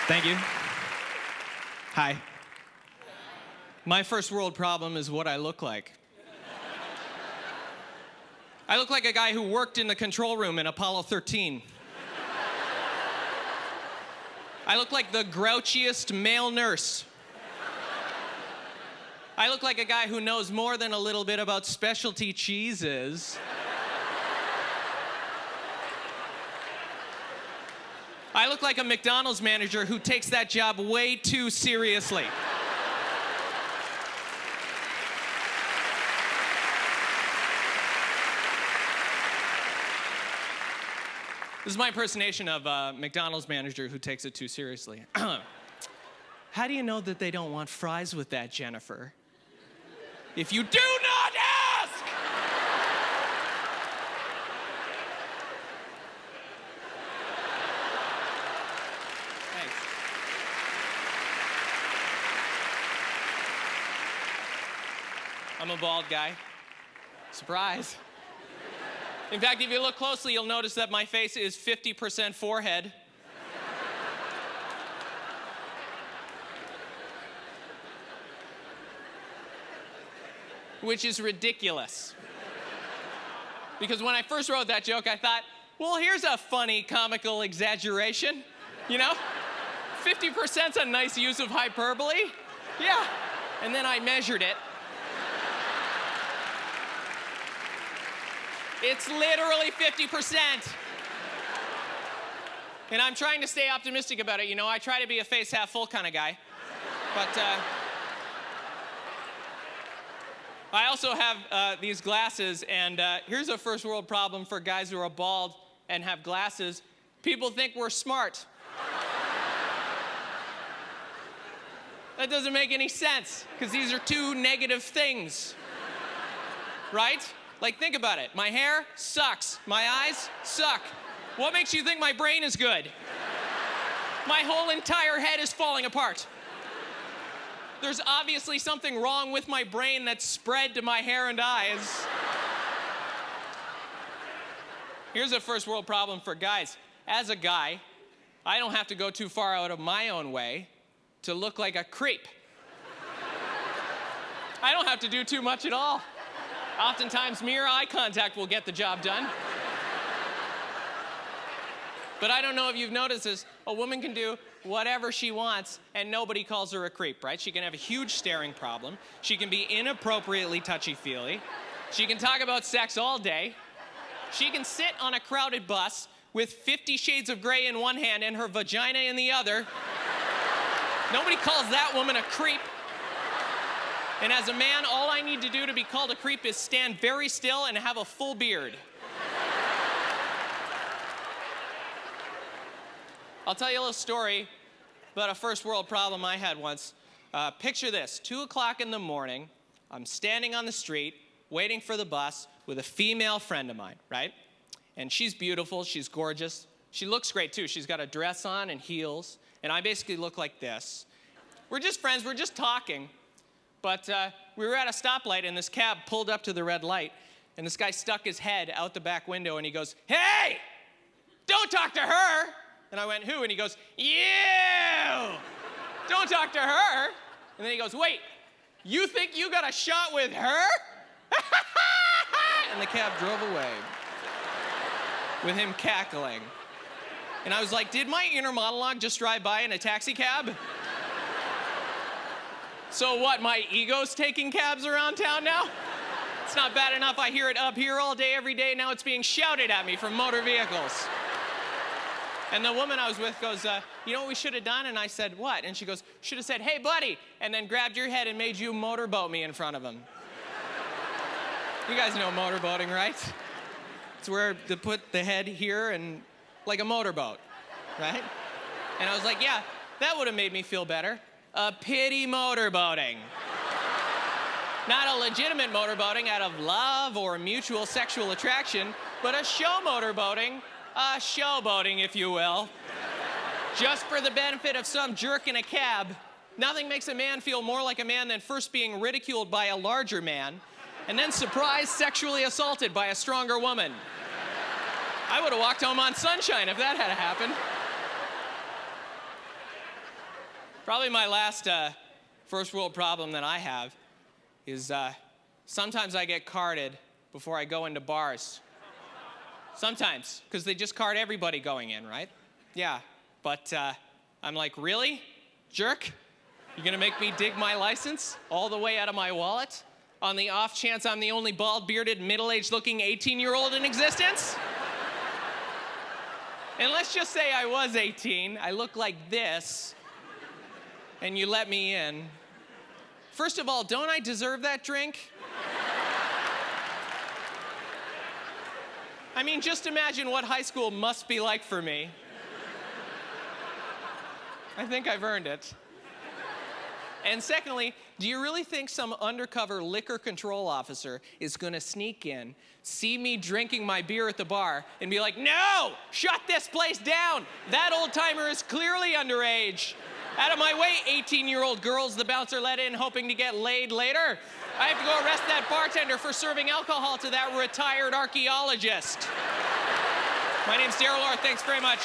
Thank you. Hi. My first world problem is what I look like. I look like a guy who worked in the control room in Apollo 13. I look like the grouchiest male nurse. I look like a guy who knows more than a little bit about specialty cheeses. I look like a McDonald's manager who takes that job way too seriously. This is my impersonation of a McDonald's manager who takes it too seriously. How do you know that they don't want fries with that, Jennifer? If you do not ask! Thanks. I'm a bald guy. Surprise. In fact, if you look closely, you'll notice that my face is 50% forehead. Which is ridiculous. Because when I first wrote that joke, I thought, well, here's a funny, comical exaggeration. You know? 50%'s a nice use of hyperbole. Yeah. And then I measured it. It's literally 50%. And I'm trying to stay optimistic about it. You know, I try to be a face half full kind of guy. But I also have these glasses, and here's a first world problem for guys who are bald and have glasses. People think we're smart. That doesn't make any sense, because these are two negative things, right? Like, think about it. My hair sucks. My eyes suck. What makes you think my brain is good? My whole entire head is falling apart. There's obviously something wrong with my brain that's spread to my hair and eyes. Here's a first world problem for guys. As a guy, I don't have to go too far out of my own way to look like a creep. I don't have to do too much at all. Oftentimes, mere eye contact will get the job done. But I don't know if you've noticed this, a woman can do whatever she wants and nobody calls her a creep, right? She can have a huge staring problem. She can be inappropriately touchy-feely. She can talk about sex all day. She can sit on a crowded bus with 50 Shades of Grey in one hand and her vagina in the other. Nobody calls that woman a creep. And as a man, all I need to do to be called a creep is stand very still and have a full beard. I'll tell you a little story about a first world problem I had once. Picture this, 2 o'clock in the morning, I'm standing on the street, waiting for the bus with a female friend of mine, right? And she's beautiful, she's gorgeous. She looks great too. She's got a dress on and heels, and I basically look like this. We're just friends, we're just talking. But we were at a stoplight, and this cab pulled up to the red light, and this guy stuck his head out the back window, and he goes, "Hey, don't talk to her." And I went, "Who?" And he goes, "You! Don't talk to her." And then he goes, "Wait, you think you got a shot with her?" And the cab drove away with him cackling. And I was like, did my inner monologue just drive by in a taxi cab? So what, my ego's taking cabs around town now? It's not bad enough I hear it up here all day, every day. Now it's being shouted at me from motor vehicles. And the woman I was with goes, you know what we should have done? And I said, what? And she goes, should have said, "Hey, buddy," and then grabbed your head and made you motorboat me in front of him. You guys know motorboating, right? It's where they put the head here and like a motorboat, right? And I was like, yeah, that would have made me feel better. A pity motorboating. Not a legitimate motorboating out of love or mutual sexual attraction, but a show motorboating, a showboating, if you will. Just for the benefit of some jerk in a cab. Nothing makes a man feel more like a man than first being ridiculed by a larger man, and then surprised sexually assaulted by a stronger woman. I would have walked home on sunshine if that had happened. Probably my last first world problem that I have is sometimes I get carded before I go into bars. Sometimes, because they just card everybody going in, right? Yeah, but I'm like, really? Jerk? You gonna make me dig my license all the way out of my wallet on the off chance I'm the only bald, bearded, middle-aged looking 18-year-old in existence? And let's just say I was 18, I look like this, and you let me in. First of all, don't I deserve that drink? I mean, just imagine what high school must be like for me. I think I've earned it. And secondly, do you really think some undercover liquor control officer is gonna sneak in, see me drinking my beer at the bar, and be like, no, shut this place down. That old timer is clearly underage. Out of my way, 18-year-old girls the bouncer let in hoping to get laid later. I have to go arrest that bartender for serving alcohol to that retired archaeologist. My name's Darryl Orr, thanks very much.